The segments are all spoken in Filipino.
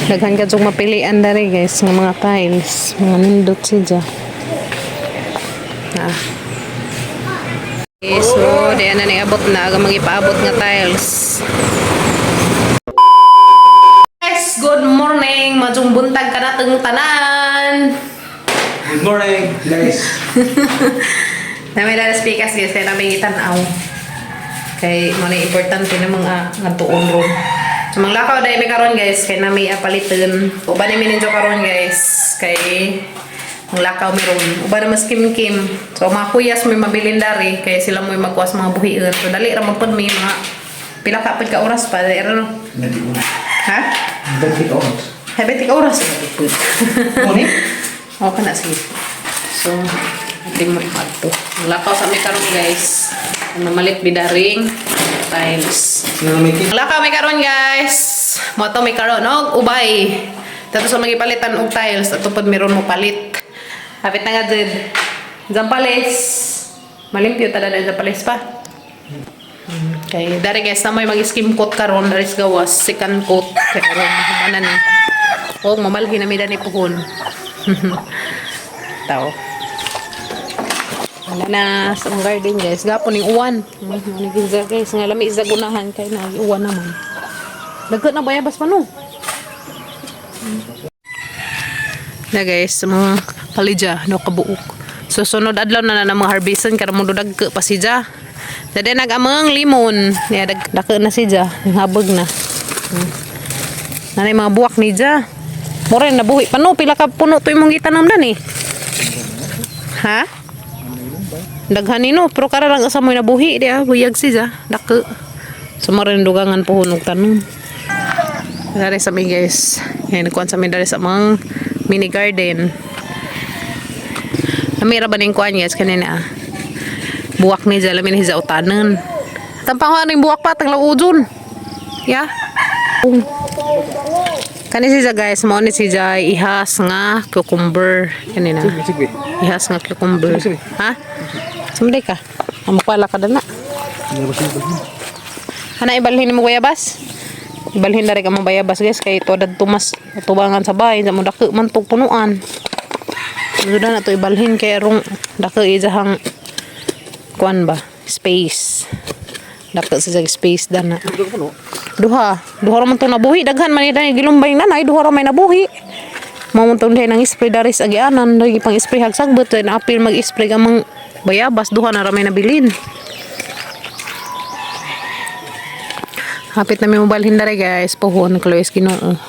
Daghan ka yung mapilian dari guys ng mga tiles. Mga nindot siya. Okay, so diyan na nag-abot na. Aga mag-ipaabot nga tiles. Guys, good morning. Majung buntag ka natong tanan. Good morning, guys. Namin na speakers guys. Kaya namin itanaw. Kaya mga importante na mga tuon ron. So, mga lakaw dahil may karon guys. Kaya namin apalitin. Uba namin ninyo karon guys. Kaya mga lakaw meron. Uba na mas kim-kim. So mga kuyas may mabilin dari. Kaya sila mo magkuas mga buhiin. So dali ramang po may mga pila kapit ka oras pa. Dali ano? Ha? 20 oras. Hay 20 oras. Morning? Oo ka na, sige. So, ating mo ito. Ang lakaw sa may karon guys. Ang namalit bidaring tiles. Ang lakaw may karon guys. Moto may karon. O, ubay. Tapos sa magipalitan og tiles. At tupad meron mo palit. Hapit na nga dyan. Zampales. Malimpyo tada na zampales pa. Okay. Dari guys, na may mag-skim coat karon. Dari gawas. Second coat. Kaya karon. Ano na. O, mamalhin na may dani puhon. Tao. Wala na sa garden guys. Gapon yung uwan. Manigizar guys. Nga lami sa gunahan. Kaya nag-uwan naman. Dagkat na bayabas pa no? Na guys. Mga palidya. No kabuok. So sunod adlaw na na mga harbisan. Kaya mo dagka pa siya. Jadi nag-amang limon. Dagka na siya. Habag na. Nanay mga buwak ni siya. Moren nabuhi pa no, pila ka puno to imong gitanam dan eh. Ha? Daghan ni no, pero kara lang sa mo nabuhi dia, buyag siya, dako. So moren dugangan pohon og tanom. Dari sa mi guys. Yan kuan sa mi dari sa mga mini garden. Amira ba ning kuan guys kanina. Buwak ni jala min hiza utanan. Tampang ning buwak pa tang laudon. Ya. Kani siya guys, mo ni siya ihas nga cucumber kanina. Ihas nga cucumber. Ha? Sumday ka. Amukwala ka dana. Ana ibalhin mo bayabas? Ibalhin dari ka mo bayabas guys kay tuad tumas tubangan sa bahay sa mo dako man tug punuan. Sudah na to ibalhin kay rong dako ijahang kuan ba? Space. Dako sa space dana. Duha ra man to nabuhi daghan man ni gilumbay nanay duha ra may nabuhi. Mamuntong day nang spray daris agianan lagi pang spray hagsagbot na apil mag-spray gamang bayabas duha na ra may nabilin. Hapit na may mobalhin dare guys pohon Chloe's Ginoo.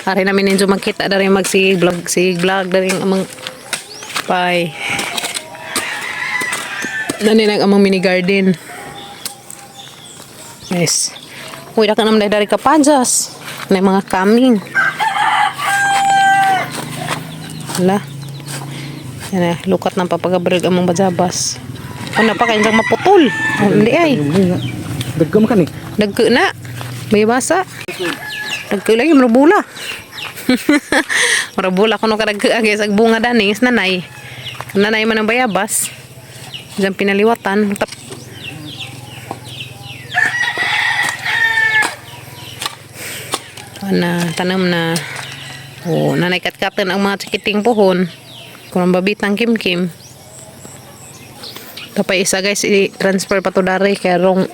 Ari namin ninyo magkita dare sig vlog dare amang pay. Nani nag amang mini garden. Nice. Uy, daka naman dari kapajas. May mga kaming. Wala. Yan na, lukat ng papagabrag among bajabas. Ano pa kayo diyang maputol? Hindi ay. Dagka mo ka ni? Dagka na. May basa. Dagka lagi, marabula. Marabula kuno ka dagka agay sa bunga daning is nanay. Nanay man ang bayabas. Diyan pinaliwatan. Na tanam na nanay katkatan ang mga chikiting pohon kung babitang kim-kim tapay isa guys i-transfer pa to dari kaya rong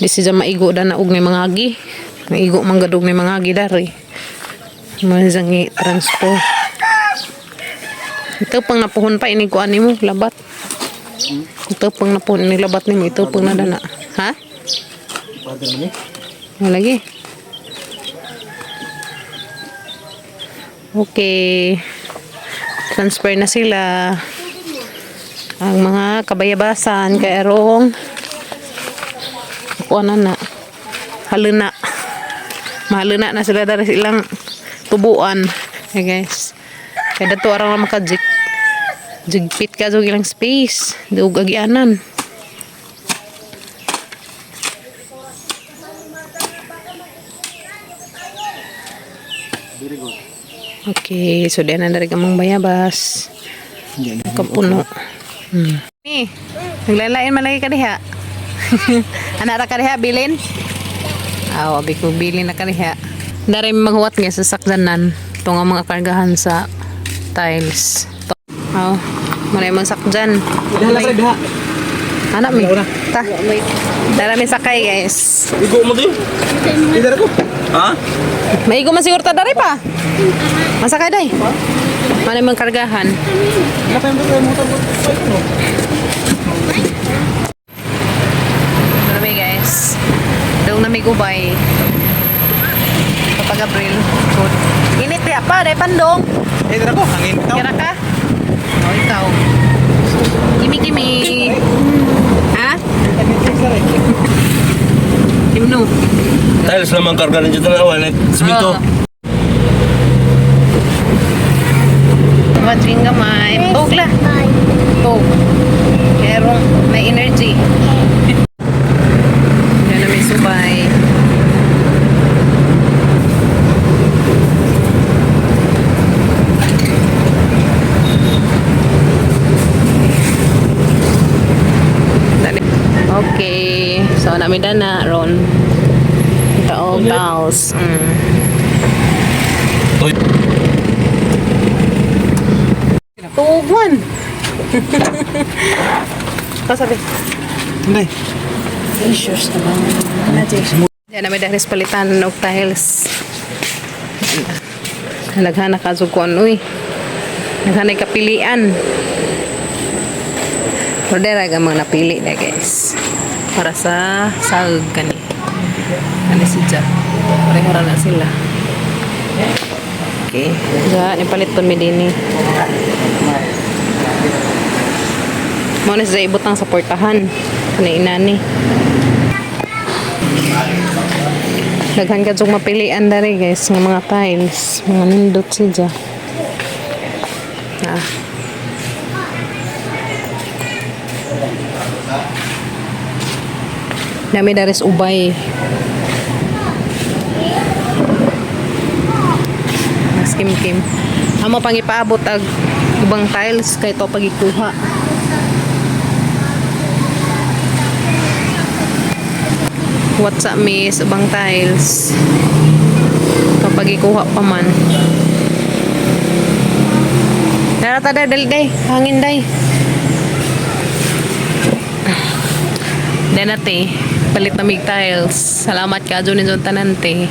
di siya maigo da na og ni mga agi maigo manggadog ni mga agi dari manjang i-transfer ito pang napuhon pa ini kuan nimo labat ito pang napuhon ini labat nimo ito pang nadana ha lagi. Okay. Transfer na sila. Ang mga kabayabasan kay arong kuan na. Haluna. Mahaluna na sila dari silang tubuan. Okay guys. Kaya dato arang makajik. Jigpit ka jug ilang space. Duog agianan. Very good. Okay, so diyan na dari kamang bayabas. Kapuno. Ni, naglalain man lagi ka diha. Anak ra ka diha bilin? Aw, abi ko bilin na ka diha. Dari maghuwat nga sa sakdanan. Ito nga mga kargahan sa tiles. Oh, muna yung sakdan. Hala sa diha. Anak mi. Ta. Dara mi sakay guys. Igo mo din. Idara ko. Ha? Maigo man siguro ta dari pa. Masakay day. Mana yung kargahan. Wala pa yung motor ko. Marami guys. Doon na may gubay. Kapag April. Good. Init ya pa, day pandong. Idara ko, hangin ito. Kira ka? O ikaw. Kimi-kimi. Ha? Himno. Tiles naman karga ng dito na awan. Simento. Watching gamay. Tog la. Tog. Merong may energy. Yan na may subay. Okay. So, namidan na ron. Taog taos. Uy. Tuguan. Kasabi. Hindi. Issues na ba? Yan na may dahil palitan ng tiles. Naghanap ka ko ano eh. Naghanap kapilian. Order aga mga napili na guys. Para sa sahog kani. Kani si Jack. Pareho na sila. Okay. Ja, nipalit pa mi din eh. Muna sa ibutang sa portahan. Kani inani. Daghan ka yung mapilian dari guys. Ng mga tiles. Mga nindot si Jack. Ah. Nami daris ubay. Mas kim-kim. Amo pang ipaabot ag ibang tiles kay to pagikuha. What's up miss ibang tiles. To pagikuha pa man. Tara tada dali day, hangin day. Denate, palit na mig tiles. Salamat ka dyan yung tanante.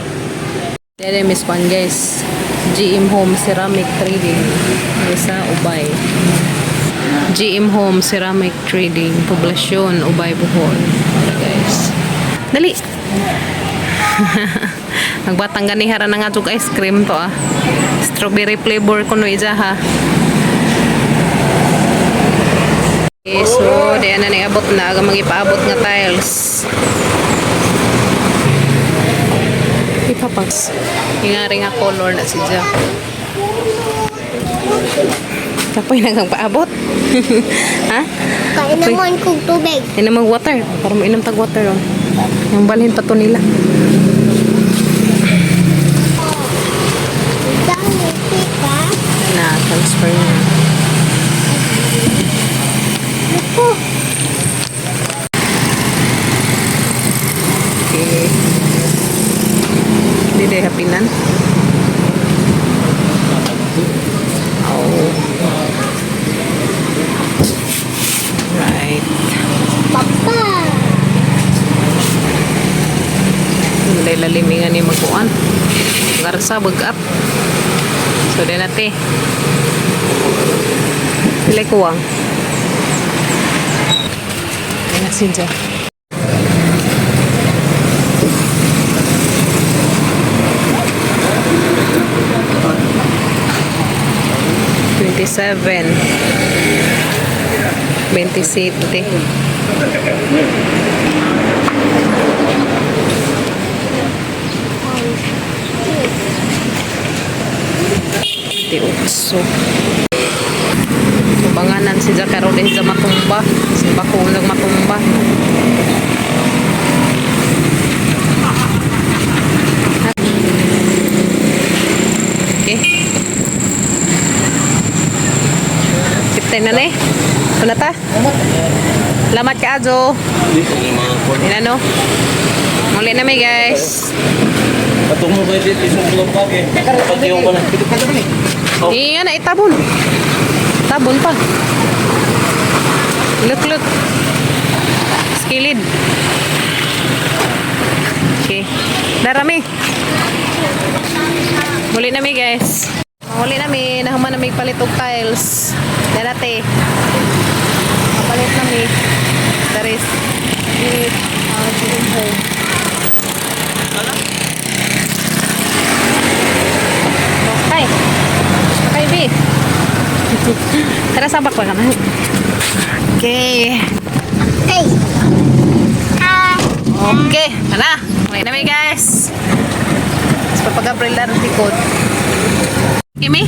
Dede Miss Juan guys. GM Home Ceramic Trading. Isa Ubay. GM Home Ceramic Trading. Poblasyon Ubay Bohol. Guys. Dali. Magbatang ganihara na nga dyan ice cream to ah. Strawberry flavor ko no isa ha. Okay, so, diyan na nang abot na. Aga mag-ipaabot nga tiles. Ipapags. Ingari nga color na si Jack. Kapoy na kang paabot. Ha? Kain naman kong tubig. Yan naman water. Para mo inom tag water. Oh. Yung balhin pa to nila. Dami kita. Na, transfer na. Ako. Okay. Hindi dahil hapinan. Oh. Right. Papa. Dahil lalimingan ni magkuhan. Garsa, bagat. So, dahil natin. Pilay kuwang. Ay, nasinja. $27. $27. So, banganan si Zakaro din sa matumba. Si Bako matumba. Okay. 15 na na eh. Ano ta? Lamat ka, Ajo. Yan ano. Muli na may guys. Katong mo kayo dito, isang tulong pagi. Pati yung pala. Ito ka naman eh. Oh. Iya na itabon. Tabon pa. Look. Skilid. Okay. Darami. Muli na mi guys. Muli na mi. Nahuman na mi palit og tiles. Darate. Papalit na mi. Daris. Chicken home. Okay. Okay, B. Tara, sabak pa ka na. Okay. Hey. Hi. Okay. Tara. Okay na may guys. Tapos papag-April na tikod. Kimi?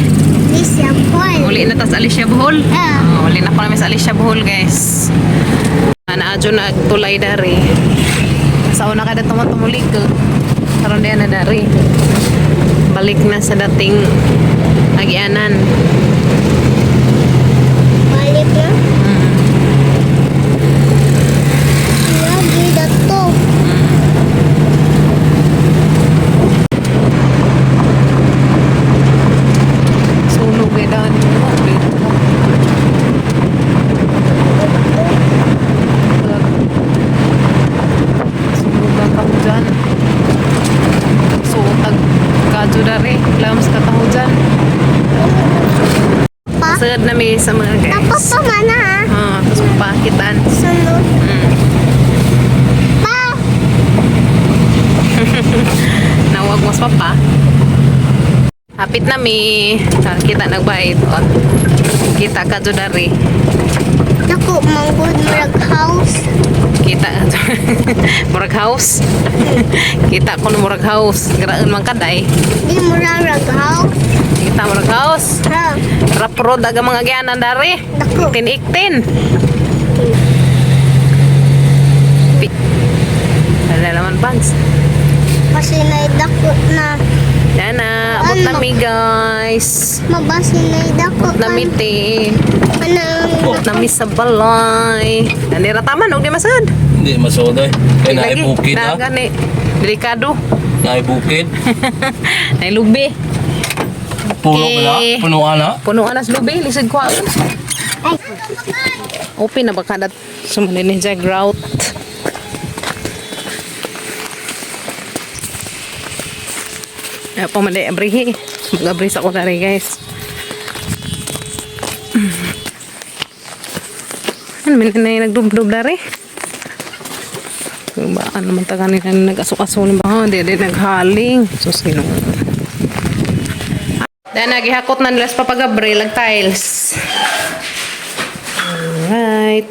This is Paul. Uli na tas Alicia Bohol. Uli na pa namin sa Alicia Bohol guys. Naadyo na tulay dari. Sa una kada tumutumulig ko. Karon diyan na dari. Balik na sa dating agianan. Balik na. Lagi dato. Sulog eh daw ni mo. Sulog lang ka dyan. So, tag-kadyo dari. Lams ka taho dyan. Pa. Sagad na may sa mga guys. Tapos pa mana ha. Tapos pakitan. Sunod. Pa. Nawag mas papa. Hapit na mi. Kita nagbayad. O. Kita ka dyan dari. Dako manggod murag house. Kita murag house. Kita ko na murag house. Garaan man kaday. Di murag house. Kita murag house. Ha. Raprod aga mga gyanan dari. Dako. Iktin. Ada laman pants. Kasi na dako na. Yan na. Abot na mi guys. Mabasi na dako. Abot na mi te. Kanang. Abot na mi sa balay. Nanira taman. Huwag di masad. Hindi, masoday. Kaya naibukid ha. Gani. Delikado. Naibukid. Nailubi. Puno ba na? Punuan ha? Punuan nas lubi. Lisod ko. Ay. Open na baka dat sumalin ni jag route. Ya pamali abrihi. Mag-abri sa ko dari guys. Ano man na nagdub-dub dari? Ba ano man ta kanina nag-asok-asok ni ba? Di naghaling. Sus Ginoo. Dan nagihakot na nila sa papag-abri lag tiles. Alright.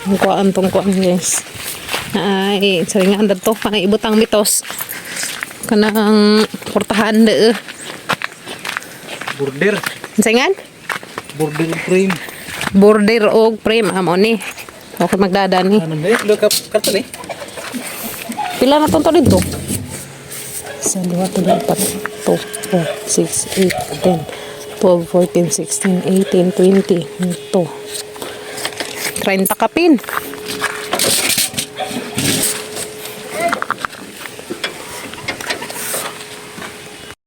Ang kuhaan tong kuhaan guys. Ay, saringan dito. Panay ibutang bitos. Kanang portahan de. Border. Saringan? Border frame. Border o frame. Amo ni. Okay magdada ni. Ano ba yun? Look up karton eh. Pila na tonto dito? 1, 2, 3, 4, 5, 6, 8, 10, 12, 14, 16, 18, 20. Ito. 30 kapin.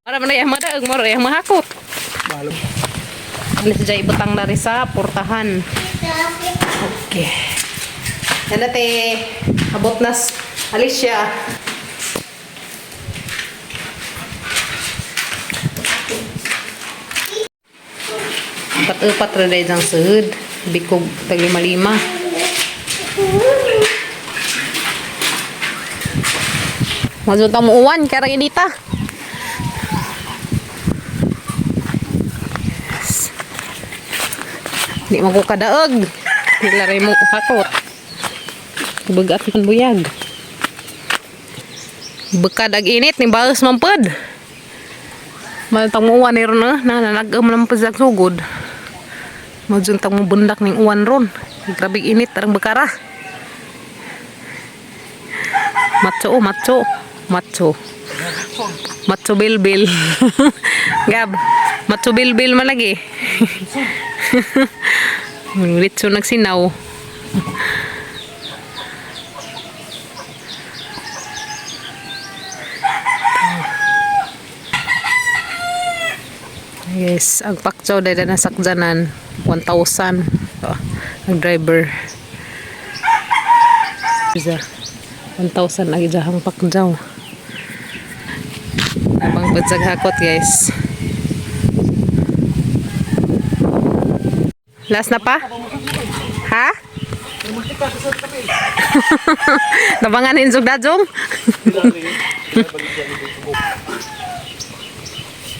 Para man yung madaag mo yung mahakot. Malum. Alis dyan ibutang dari sa portahan. Okay. Yan natin. Abot na Alicia. Upat-upat rin dahil sahod. Bikog tag 5-5. Mazuntang mo uwan. Kaya rin dita. Yes. Hindi mo ko kadaog. Hilaray mo hakot. Bagat man buyag. Bekad ag init ni bagus mamped. Maltang mo uwan ron na nanagam lang pazag sugod. Majuntang mo bundak ning uwan ron. Grabe init tarang bekara. Macho. Matsubilbil. Gab, matsubilbil man lagi. Ritso nagsinaw. Yes, ang pakchaw dahil na sakjanan 1,000. Ang driver. 1,000 lagi jahang pakchaw. Abang padsag hakot guys. Last na pa? Ha? Nabanganin zug dajong?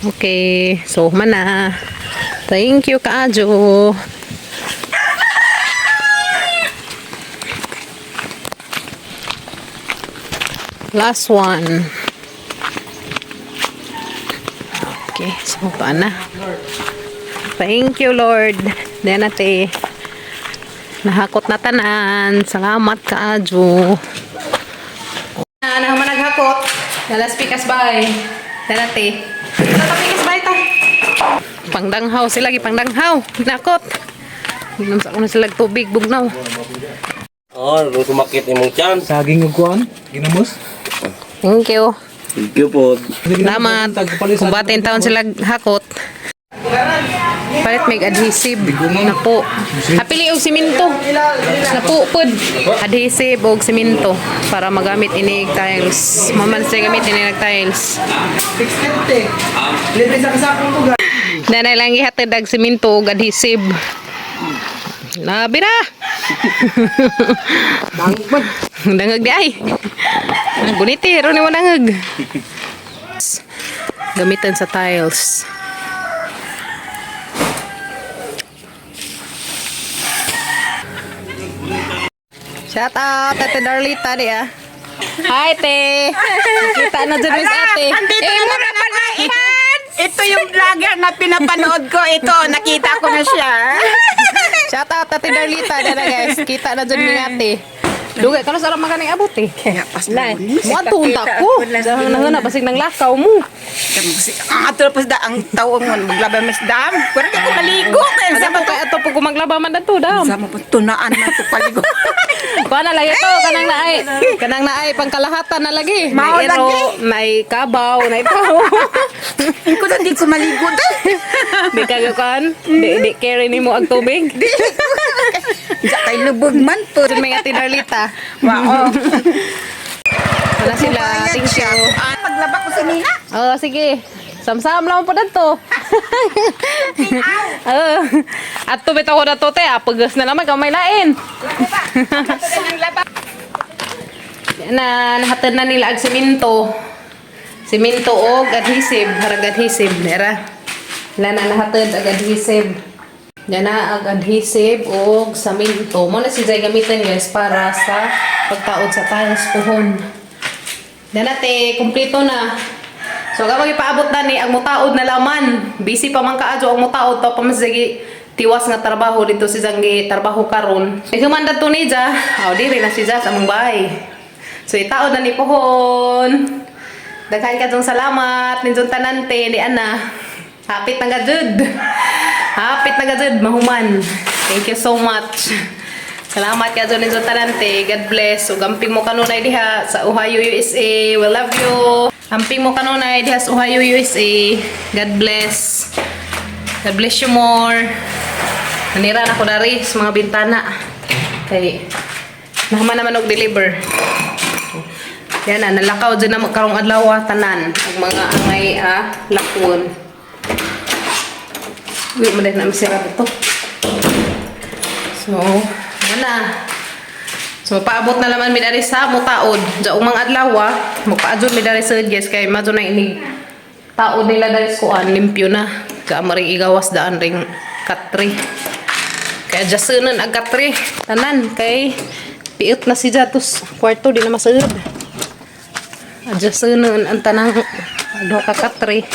Okay, so mana. Thank you Kaajo. Last one. Okay, so paano? Thank you Lord. Then ate. Nahakot na tanan. Salamat Kaajo. Naman naghakot. Dalas pikas bay. Then ate. Pikas bay ta. Pangdanghaw sila pangdanghaw. Nakot. Namsa ko na sila tubig bugnaw. Oh, sumakit imong tiyan. Saging ug kuan, ginamos. Thank you. Thank you po. Salamat. Kung batin taon sila hakot. Palit may adhesive na po. Apili og siminto. Na po pod. Adhesive og siminto para magamit ini tiles. Maman sa gamit ini tiles. 650. Libre sa kasakong tuga. Nanay lang ihatid og siminto og adhesive. Nabira. Dangag di ay. Guniti, ro ni mo dangag. Gamitan sa tiles. Shout out, Ate Darlita di ah. Hi, Te. Kita na dyan with Ate. Andito mo naman na ihan. Ito yung vlogger na pinapanood ko. Ito, nakita ko na siya. Shout out, Ate Darlita. Dada guys, kita na dyan with Ate. Dugay, kalau sarang maganing abot eh. Kaya pas na. Mga tunta ko. Dahang nahuna, basig ng lakaw mo. Ang ato pa ang tawang mo. Maglaba mas dam. Pero di ko maligo. Kaya Ano sa po kaya ito po kung maglaba man na to, dam? Sa mo po tunaan na ito paligo. Kuha na lagi ito, kanang naay, pangkalahatan na lagi. Mao May iro, lagi. may kabaw, may ito. Hindi ko na di ko maligo dahil. Di kagukan, di carry ni mo ang tubig. Diya kay lubog man po. Doon may Ate Darlita. Wow. Wala sila, thank you. Paglaba ko si Nina. Oh, sige. Samsam lang po dito. At tubit ako na to, te. Pagas na naman, kamay lain. Yan na, nahatid na nila ang siminto. Siminto o adhesive. Harag adhesive. Nera. Wala na nahatid ang adhesive. Yan na ang adhesive o saminto. Muna si Jai gamitin guys para sa pagtaod sa tiles puhon. Yan na, te. Kumplito na. So kapag ipaabot na ni ang mutaod na laman, busy pa man kaadyo ang mutaod pa man sige tiwas nga trabaho dito si Zangi trabaho karon. Igumanda to ni Ja, diri na si Ja sa mong bahay. So itaod na ni pohon. Daghan ka dong salamat ninjon tanante ni ana. Hapit na gajud. Hapit na gajud mahuman. Thank you so much. Salamat ka dyan ninjon tanante. God bless. So gamping mo kanunay diha sa Ohio, USA. We love you. Amping mo kanunay diha sa Ohio, USA. God bless. God bless you more. Nanira na ko dari sa mga bintana. Kay naman naman og deliver. Yan na, nalakaw dyan na karong adlaw tanan. Ang mga angay lakon. Uy, maday na masira ito. So, yan na. So, paabot na naman mi dari sa mutaod. Diyan mga adlaw, magpaadyon mi dari sa guys kay madyo na ini taod nila dari sa kuan, limpyo na. Kaya maring igawas daan ring katri. Kaya jasanan ang katri. Tanan, kay piot na si Jatus. Kwarto, di na masagad. Adjasanan ang tanang adwa ka katri.